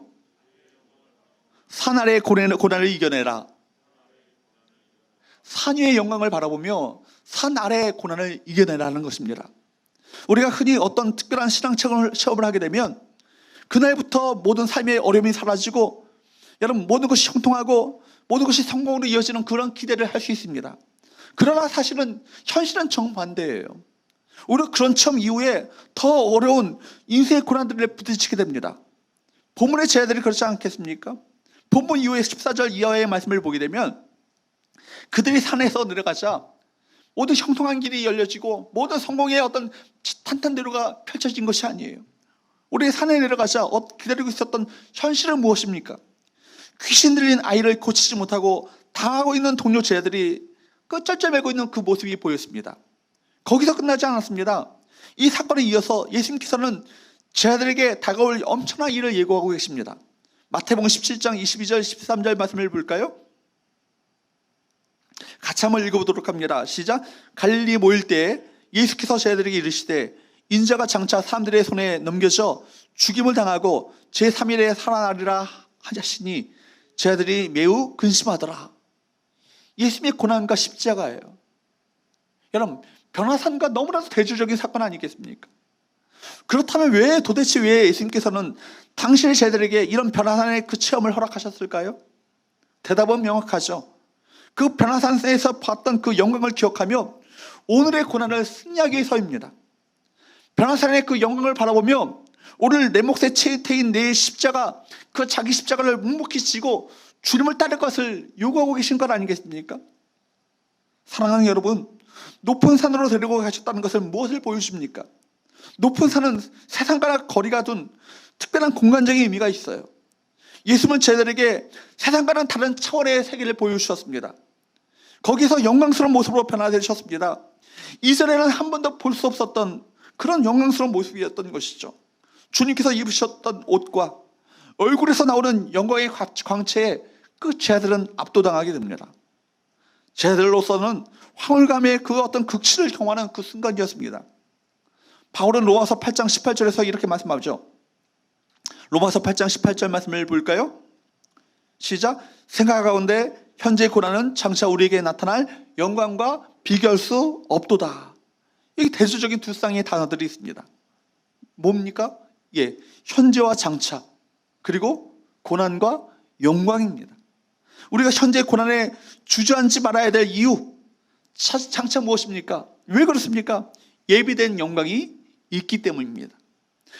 산 아래의 고난을 이겨내라. 산 위의 영광을 바라보며 산 아래의 고난을 이겨내라는 것입니다. 우리가 흔히 어떤 특별한 신앙 체험을 하게 되면 그날부터 모든 삶의 어려움이 사라지고 여러분 모든 것이 형통하고 모든 것이 성공으로 이어지는 그런 기대를 할 수 있습니다. 그러나 사실은 현실은 정반대예요. 우리가 그런 체험 이후에 더 어려운 인생의 고난들을 부딪히게 됩니다. 본문의 제자들이 그렇지 않겠습니까? 본문 이후에 14절 이하의 말씀을 보게 되면 그들이 산에서 내려가자 모든 형통한 길이 열려지고 모든 성공의 어떤 탄탄대로가 펼쳐진 것이 아니에요. 우리 산에 내려가자 기다리고 있었던 현실은 무엇입니까? 귀신 들린 아이를 고치지 못하고 당하고 있는 동료 제자들이 쩔쩔매고 있는 그 모습이 보였습니다. 거기서 끝나지 않았습니다. 이 사건에 이어서 예수님께서는 제자들에게 다가올 엄청난 일을 예고하고 계십니다. 마태복음 17장 22절 13절 말씀을 볼까요? 같이 한번 읽어보도록 합니다. 시작. 갈릴리 모일 때 예수께서 제자들에게 이르시되 인자가 장차 사람들의 손에 넘겨져 죽임을 당하고 제3일에 살아나리라 하시니 제자들이 매우 근심하더라. 예수님의 고난과 십자가예요. 여러분 변화산과 너무나도 대조적인 사건 아니겠습니까? 그렇다면 도대체 왜 예수님께서는 당신의 제자들에게 이런 변화산의 그 체험을 허락하셨을까요? 대답은 명확하죠. 그 변화산에서 봤던 그 영광을 기억하며 오늘의 고난을 승리하기 위해서입니다. 변화산의 그 영광을 바라보며 오늘 내 몫의 채태인 내 십자가, 그 자기 십자가를 묵묵히 지고 주님을 따를 것을 요구하고 계신 것 아니겠습니까? 사랑하는 여러분, 높은 산으로 데리고 가셨다는 것은 무엇을 보여줍니까? 높은 산은 세상과 거리가 둔 특별한 공간적인 의미가 있어요. 예수님은 제자들에게 세상과는 다른 차원의 세계를 보여주셨습니다. 거기서 영광스러운 모습으로 변화되셨습니다. 이전에는 한 번도 볼 수 없었던 그런 영광스러운 모습이었던 것이죠. 주님께서 입으셨던 옷과 얼굴에서 나오는 영광의 광채에 그 제자들은 압도당하게 됩니다. 제자들로서는 황홀감의 그 어떤 극치를 경험하는 그 순간이었습니다. 바울은 로마서 8장 18절에서 이렇게 말씀하죠. 로마서 8장 18절 말씀을 볼까요? 시작. 생각 가운데 현재의 고난은 장차 우리에게 나타날 영광과 비교할 수 없도다. 이게 대조적인 두 쌍의 단어들이 있습니다. 뭡니까? 예, 현재와 장차, 그리고 고난과 영광입니다. 우리가 현재 고난에 주저앉지 말아야 될 이유, 장차 무엇입니까? 왜 그렇습니까? 예비된 영광이 있기 때문입니다.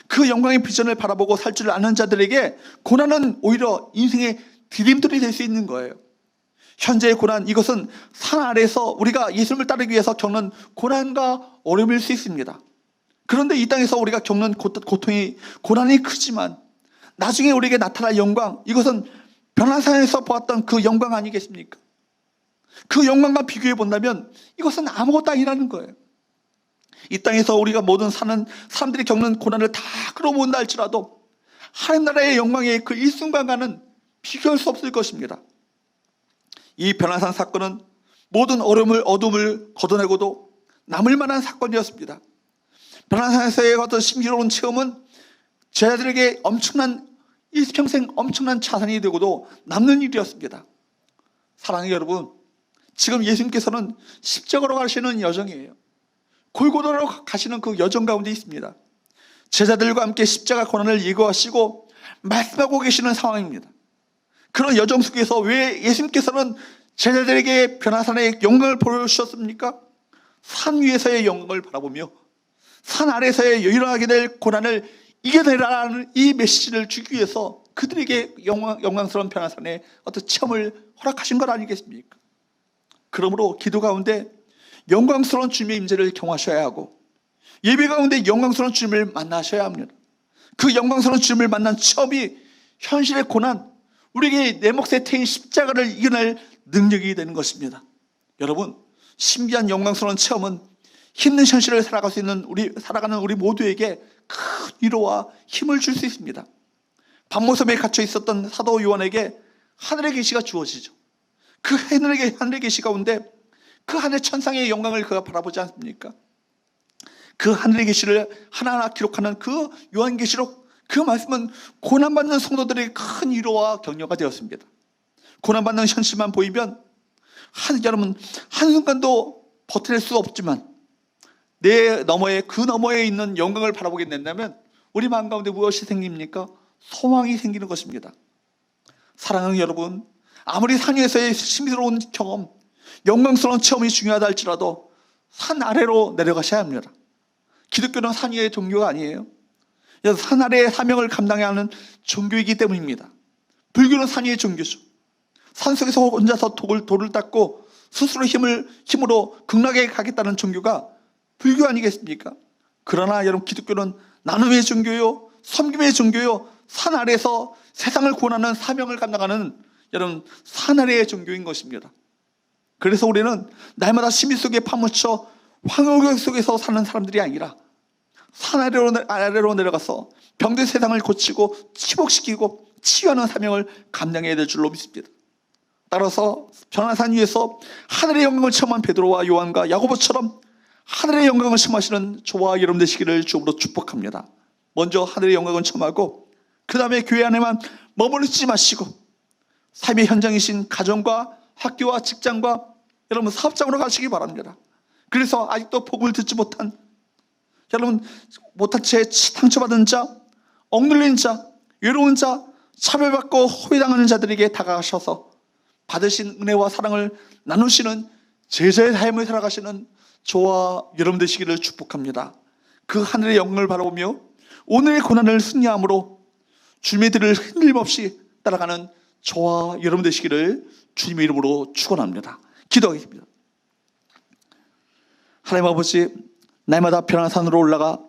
그 영광의 비전을 바라보고 살 줄 아는 자들에게 고난은 오히려 인생의 디딤돌이 될 수 있는 거예요. 현재의 고난, 이것은 산 아래에서 우리가 예수님을 따르기 위해서 겪는 고난과 어려움일 수 있습니다. 그런데 이 땅에서 우리가 겪는 고난이 크지만 나중에 우리에게 나타날 영광, 이것은 변화산에서 보았던 그 영광 아니겠습니까? 그 영광과 비교해 본다면 이것은 아무것도 아니라는 거예요. 이 땅에서 우리가 모든 사람들이 겪는 고난을 다 끌어모은다 할지라도 하늘나라의 영광의 그 일순간과는 비교할 수 없을 것입니다. 이 변화산 사건은 모든 어둠을 걷어내고도 남을 만한 사건이었습니다. 변화산에서의 어떤 신비로운 체험은 제자들에게 일평생 엄청난 자산이 되고도 남는 일이었습니다. 사랑하는 여러분, 지금 예수님께서는 십자가로 가시는 여정이에요. 골고다로 가시는 그 여정 가운데 있습니다. 제자들과 함께 십자가 고난을 예고하시고 말씀하고 계시는 상황입니다. 그런 여정 속에서 왜 예수님께서는 제자들에게 변화산의 영광을 보여주셨습니까? 산 위에서의 영광을 바라보며 산 아래에서의 일어나게 될 고난을 이겨내라는 이 메시지를 주기 위해서 그들에게 영광스러운 변화산의 어떤 체험을 허락하신 것 아니겠습니까? 그러므로 기도 가운데 영광스러운 주님의 임재를 경험하셔야 하고 예배 가운데 영광스러운 주님을 만나셔야 합니다. 그 영광스러운 주님을 만난 체험이 현실의 고난, 우리에게 내 몫의 태인 십자가를 이겨낼 능력이 되는 것입니다. 여러분, 신비한 영광스러운 체험은 힘든 현실을 살아가는 우리 모두에게 큰 위로와 힘을 줄 수 있습니다. 밤모섬에 갇혀 있었던 사도 요한에게 하늘의 계시가 주어지죠. 그 하늘의 계시 가운데 그 하늘 천상의 영광을 그가 바라보지 않습니까? 그 하늘의 계시를 하나하나 기록하는 그 요한계시록, 그 말씀은 고난받는 성도들의 큰 위로와 격려가 되었습니다. 고난받는 현실만 보이면 여러분 한순간도 버텨낼 수 없지만 내 너머에, 그 너머에 있는 영광을 바라보게 된다면 우리 마음 가운데 무엇이 생깁니까? 소망이 생기는 것입니다. 사랑하는 여러분, 아무리 산 위에서의 신비로운 경험, 영광스러운 체험이 중요하다 할지라도 산 아래로 내려가셔야 합니다. 기독교는 산 위의 종교가 아니에요. 산 아래의 사명을 감당해야 하는 종교이기 때문입니다. 불교는 산 위의 종교죠. 산속에서 혼자서 돌을 닦고 스스로 힘으로 극락에 가겠다는 종교가 불교 아니겠습니까? 그러나 여러분, 기독교는 나눔의 종교요, 섬김의 종교요, 산 아래에서 세상을 구원하는 사명을 감당하는 여러분 산 아래의 종교인 것입니다. 그래서 우리는 날마다 시미 속에 파묻혀 황홀경 속에서 사는 사람들이 아니라 산 아래로 내려가서 병든 세상을 고치고 치복시키고 치유하는 사명을 감당해야 될 줄로 믿습니다. 따라서 변화산 위에서 하늘의 영광을 체험한 베드로와 요한과 야고보처럼 하늘의 영광을 체험하시는 저와 여러분 되시기를 주으로 축복합니다. 먼저 하늘의 영광을 체험하고 그 다음에 교회 안에만 머무르지 마시고 삶의 현장이신 가정과 학교와 직장과 여러분 사업장으로 가시기 바랍니다. 그래서 아직도 복을 듣지 못한 여러분, 못한 채 상처받은 자, 억눌린 자, 외로운 자, 차별받고 호위당하는 자들에게 다가가셔서 받으신 은혜와 사랑을 나누시는 제자의 삶을 살아가시는 저와 여러분 되시기를 축복합니다. 그 하늘의 영광을 바라보며 오늘의 고난을 승리함으로 주님의 뒤를 흔들림없이 따라가는 저와 여러분 되시기를 주님의 이름으로 축원합니다. 기도하겠습니다. 하나님 아버지, 날마다 변화의 산으로 올라가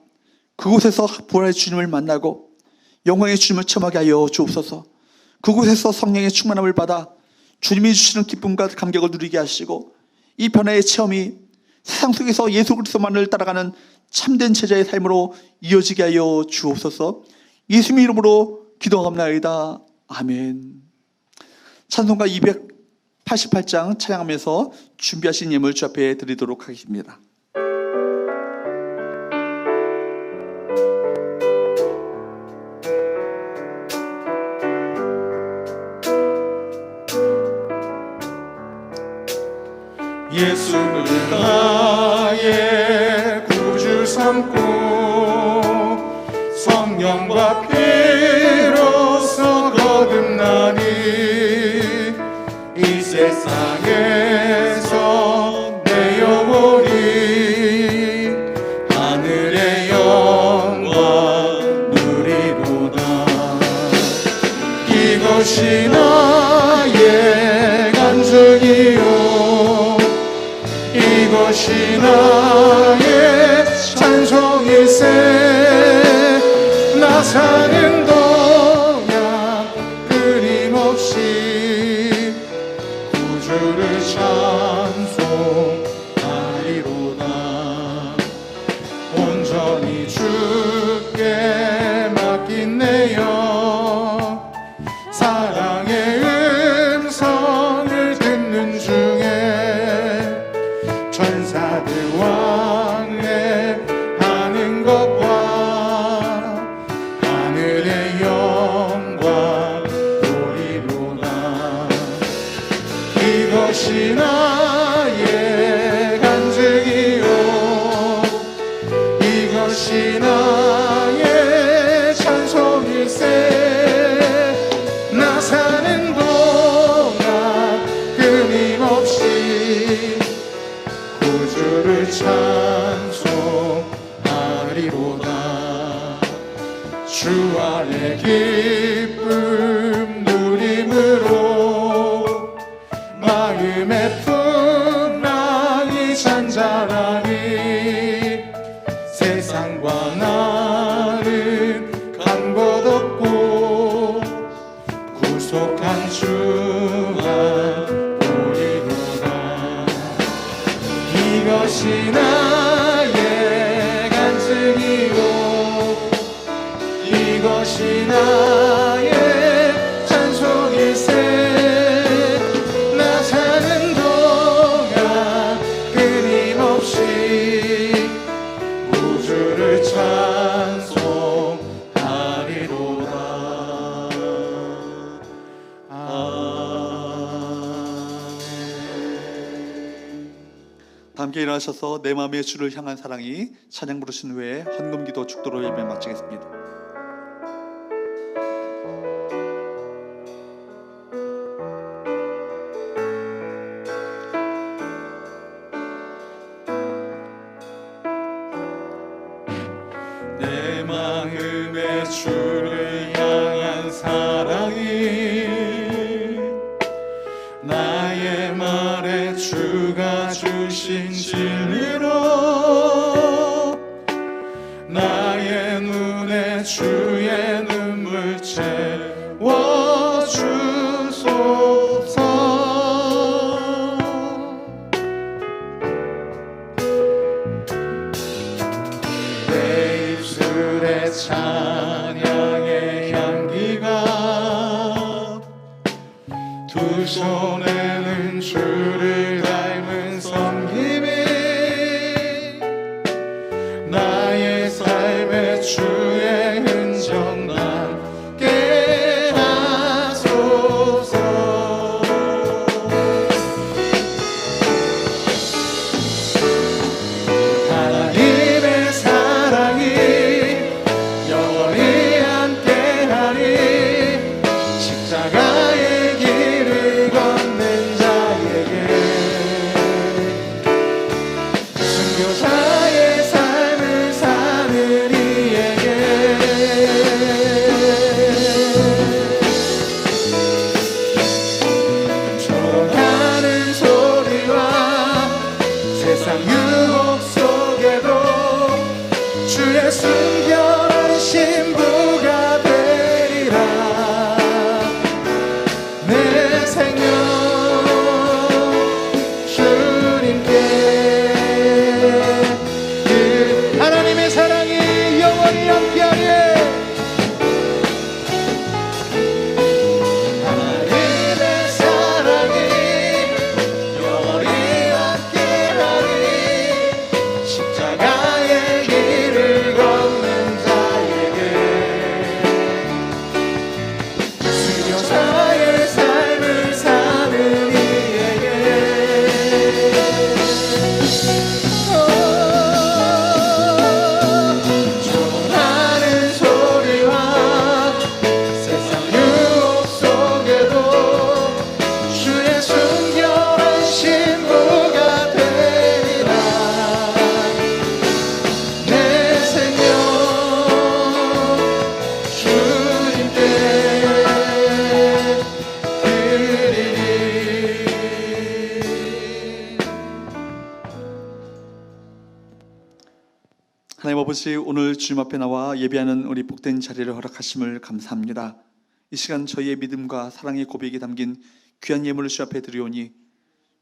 그곳에서 부활의 주님을 만나고 영광의 주님을 체험하게 하여 주옵소서. 그곳에서 성령의 충만함을 받아 주님이 주시는 기쁨과 감격을 누리게 하시고 이 변화의 체험이 세상 속에서 예수 그리스도만을 따라가는 참된 제자의 삶으로 이어지게 하여 주옵소서. 예수님의 이름으로 기도합나이다. 아멘. 찬송가 288장 찬양하면서 준비하신 예물 주 앞에 드리도록 하겠습니다. 예수를 나의 구주 삼고 성령과 피로써 거듭나니 이 세상에서 내 영혼이 하늘의 영광 누리도다. 이것이 나의 간증이요 이것이 나의 찬송일세. 나 사는 동안 끊임없이 구주를 찬송하리로다. 온전히 주께 맡긴 내 영 사랑의 음성을 듣는 중에 천사들 왕래하는 것과 하늘의 영광 보리로다. 이것이 나의 간증이요 이것이 나의 찬송일세. 나 사는 동안 끊임없이 구주를 찬송하리로다. 주 안에 기쁨 누림으로 마음의 풍랑이 잔잔하니 세상과 나는 간 것 없고 구속한 주 안 보리로다. 이것이 나의 간증이요 것이 나의 찬송일세. 나 사는 동안 끊임없이 우주를 찬송하리로다. 다 함께 일어나셔서 내 마음의 주를 향한 사랑이 찬양 부르신 후에 헌금기도 축도로 예배 마치겠습니다. 내 마음의 주를 향한 사랑이 나의 말에 주가 주신 진리로 나의 눈에 주의 눈물 채워주소서. 내 입술에 찬양의 향기가 두 손에는 주를 닮은 섬김이 나의 삶에 주의 흔적 남게 하소서. 하나님의 사랑이 영원히 함께하리. 십자가의 길을 걷는 자에게 순교자의 삶을 사는 이에게 조롱하는 소리와 세상 유혹 속에도 주의 순결한 신부가 되리라. 내 생명 주님께 그 하나님의 사랑이 영원히 함께하리. 하나님의 사랑이 영원히 함께하리. 십자가의 길을 걷는 자에게 순교자의 삶을 사는 이에게 조롱하는 소리와 세상 유혹 속에도 주의 순결한 신부가 되리라. 내 생명 주님께 드리리. 하나님 아버지, 오늘 주님 앞에 나와 예배하는 우리 복된 자리를 허락하심을 감사합니다. 이 시간 저희의 믿음과 사랑의 고백이 담긴 귀한 예물을 주 앞에 드리오니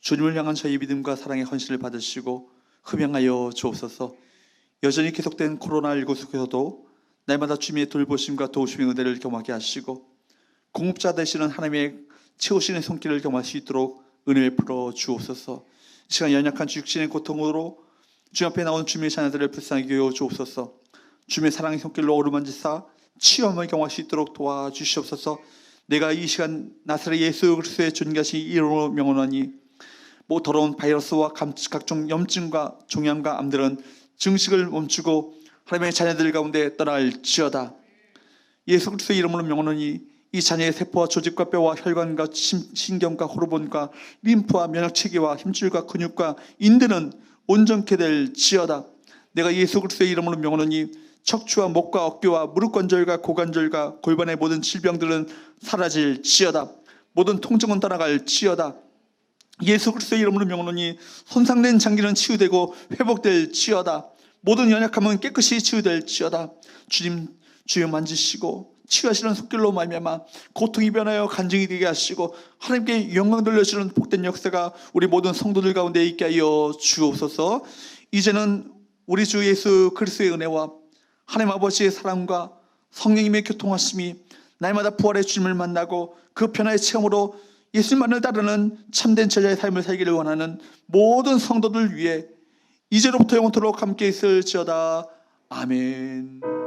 주님을 향한 저희의 믿음과 사랑의 헌신을 받으시고 흠양하여 주옵소서. 여전히 계속된 코로나19 속에서도 날마다 주님의 돌보심과 도우심의 은혜를 경험하게 하시고 공급자 되시는 하나님의 채우시는 손길을 경험할 수 있도록 은혜를 풀어 주옵소서. 이 시간 연약한 육신의 고통으로 주 앞에 나온 주님의 자녀들을 불쌍히 여겨 주옵소서. 주님의 사랑의 손길로 어루만지사 치유함을 경험할 수 있도록 도와주시옵소서. 내가 이 시간 나사렛 예수 그리스도의 존귀하신 이름으로 명언하니 뭐 더러운 바이러스와 각종 염증과 종양과 암들은 증식을 멈추고 하나님의 자녀들 가운데 떠날지어다. 예수 그리스도의 이름으로 명언하니 이 자녀의 세포와 조직과 뼈와 혈관과 신경과 호르몬과 림프와 면역체계와 힘줄과 근육과 인대는 온전케 될지어다. 내가 예수 그리스도의 이름으로 명하노니 척추와 목과 어깨와 무릎 관절과 고관절과 골반의 모든 질병들은 사라질지어다. 모든 통증은 떠나갈지어다. 예수 그리스도의 이름으로 명하노니 손상된 장기는 치유되고 회복될지어다. 모든 연약함은 깨끗이 치유될지어다. 주님 주여 만지시고 치유하시는 손길로 말미암아 고통이 변하여 간증이 되게 하시고 하나님께 영광 돌려주는 복된 역사가 우리 모든 성도들 가운데 있게 하여 주옵소서. 이제는 우리 주 예수 그리스도의 은혜와 하나님 아버지의 사랑과 성령님의 교통하심이 날마다 부활의 주님을 만나고 그 변화의 체험으로 예수님만을 따르는 참된 제자의 삶을 살기를 원하는 모든 성도들 위해 이제로부터 영원토록 함께 있을지어다. 아멘.